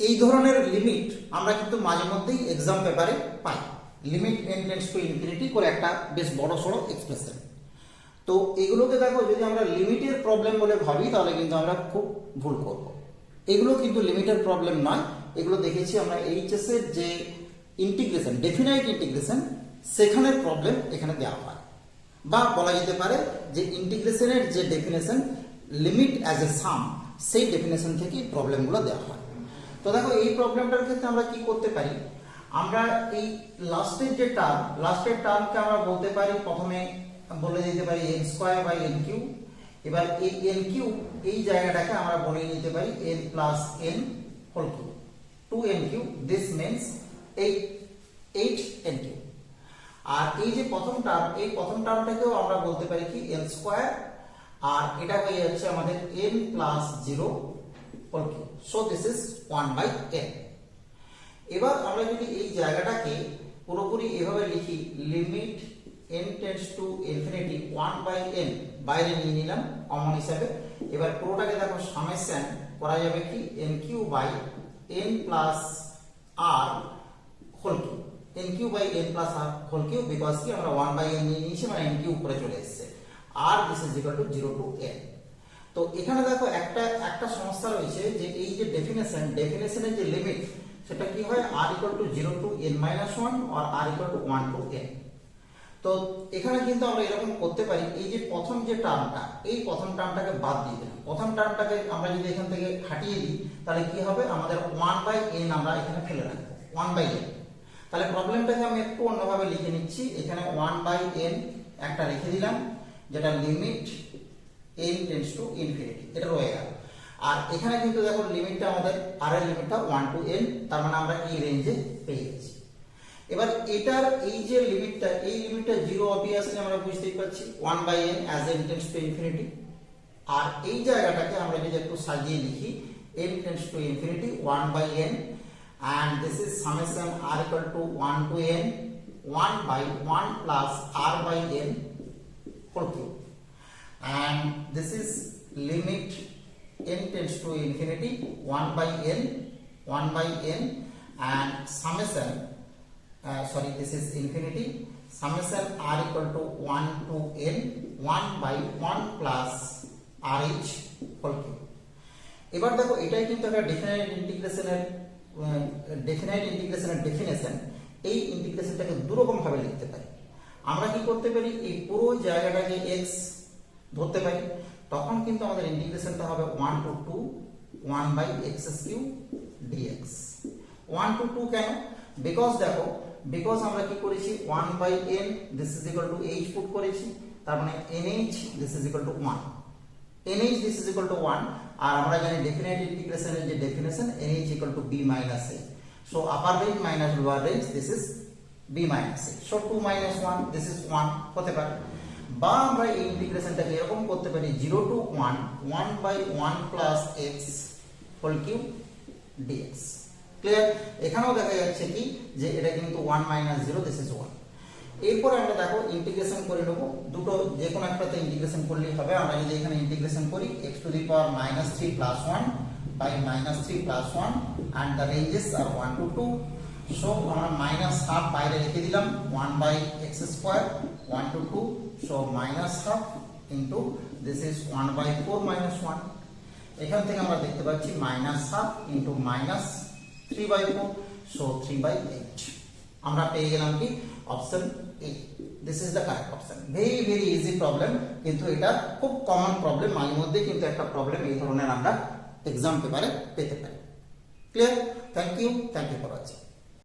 এই ধরনের লিমিট আমরা কিন্তু মাঝে মধ্যেই এক্সাম পেপারে পাই। Limit n tends to infinity করে একটা বেশ বড় সড়ো এক্সপ্রেশন। তো এগুলোকে দেখো, যদি আমরা লিমিটের প্রবলেম বলে ভাবি তাহলে কিন্তু আমরা খুব ভুল করব। এগুলো কিন্তু লিমিটের প্রবলেম নয়, এগুলো দেখেছি আমরা এইচএস এর যে ইন্টিগ্রেশন, ডেফিনাইট ইন্টিগ্রেশন, সেখানের প্রবলেম এখানে দেওয়া হয়। বা বলা যেতে পারে যে ইন্টিগ্রেশনের যে ডেফিনেশন লিমিট অ্যাজ এ সাম, সেই ডেফিনেশন থেকে প্রবলেমগুলো দেওয়া হয়। তো দেখো, এই প্রবলেমটার ক্ষেত্রে আমরা কি করতে পারি, আমরা এই লাস্টের যে টার্ম, লাস্টের টার্মকে আমরা বলতে পারি, প্রথমে বলে দিতে পারি n square by n cube. এবার এই n কিউব, এই জায়গাটাকে আমরা বলে নিতে পারি n plus n whole cube, 2n cube. This means 8n cube. আর এই যে প্রথম টার্ম, এই প্রথম টার্মটাকেও আমরা বলতে পারি কি n স্কয়ার, আর এটা হয়ে যাচ্ছে আমাদের n plus 0 whole cube. So this is 1/n। এবার আমরা যদি এই জায়গাটাকে পুরোপুরি এভাবে লিখি, limit n tends to infinity 1/n, বাইরে নিয়ে নিলাম কমন হিসাবে। এবার পুরোটাকে দেখো সামেশন করা যাবে কি n q by n plus r whole cube, n q by n plus r whole cube, because কি আমরা 1/n নিয়ে নিয়েছি, মানে n কিউ উপরে চলে এসেছে। আর this is equal to 0 to n। তো এখানে দেখো একটা সমস্যা রয়েছে, যে এই যে ডেফিনেশনের যে লিমিট, সেটা কি হয়, r equal to 0 to n minus 1 আর r equal to 1 to n। তো এখানে কিন্তু আমরা এরকম করতে পারি, এই যে প্রথম যে টার্মটা, এই প্রথম টার্মটাকে বাদ দিয়ে দিলাম। প্রথম টার্মটাকে আমরা যদি এখান থেকে হাটিয়ে দিই, তাহলে কি হবে, আমাদের 1/n আমরা এখানে ফেলে রাখবো, 1/n। তাহলে প্রবলেমটাকে আমি একটু অন্যভাবে লিখে নিচ্ছি। এখানে 1/n একটা রেখে দিলাম, যেটা limit n tends to infinity, এটা রয়ে গেল। আর এখানে কিন্তু দেখো লিমিটটা আমাদের r এর লিমিটটা 1 টু n, তার মানে আমরা এই রেঞ্জে পেয়ে গেছি। এবার এটার এই যে লিমিটটা, এই লিমিটটা 0 অবভিয়াসলি আমরা বুঝতেই পারছি, 1/n as n tends to infinity. আর এই জায়গাটাকে আমরা যদি একটু সাজিয়ে লিখি, n tends to infinity 1/n, and this is summation r equal to 1 to n, 1/1 plus r by n whole cube, and this is limit n tends to infinity 1/n, 1/n, and summation this is infinity, summation r equal to 1 to n, 1/1 plus rh whole cube। এবার দেখো, এটাই কিন্তু একটা definite ইন্টিগ্রেশনের definition. এই ইন্টিগ্রেশনটাকে দুরকম ভাবে লিখতে পারি। আমরা কি করতে পারি, এই পুরো জায়গাটাকে x ধরতে পারি, তখন কিন্তু আমাদের ইন্টিগ্রেশনটা হবে 1 to 2 1/x³ dx। 1 to 2 কেন? বিকজ আমরা কি করেছি, 1/n this is equal two h put করেছি, তার মানে nh this is equal to 1, nh this is equal to 1। আর আমরা জানি ডেফিনাইট ইন্টিগ্রেশনের যে definition, nh equal to b minus a। So upper range minus lower range, this is b minus a। So 2 minus 1, this is 1 হতে পারে। বা আমরা এই ইন্টিগ্রেশনটাকে এরকম করতে পারি, 0 to 1 1/1 plus x whole cube dx। Clear? এখানেও দেখা যাচ্ছে কি, যে এটা কিন্তু 1 minus 0, দিস ইজ 1। এরপরে আমরা দেখো ইন্টিগ্রেশন করে নেব, দুটো যে কোনো একটাতে ইন্টিগ্রেশন করলেই হবে। আমরা যদি এখানে ইন্টিগ্রেশন করি, x to the power -3 plus 1 by -3 plus 1, and the ranges are 1 to 2। So আমরা -half বাইরে রেখে দিলাম, 1/x² 1 to 2, so -half into this is 1/4 minus 1। এখান থেকে আমরা দেখতে পাচ্ছি -half into -3/4, so 3/8। আমরা পেয়ে গেলাম কি, option A. This is the correct option. Very very easy problem, কিন্তু এটা খুব কমন প্রবলেম। মাঝে মধ্যে কিন্তু একটা প্রবলেম এই ধরনের আমরা এক্সাম পেপারে পেতে পারি। Clear? Thank you for watching.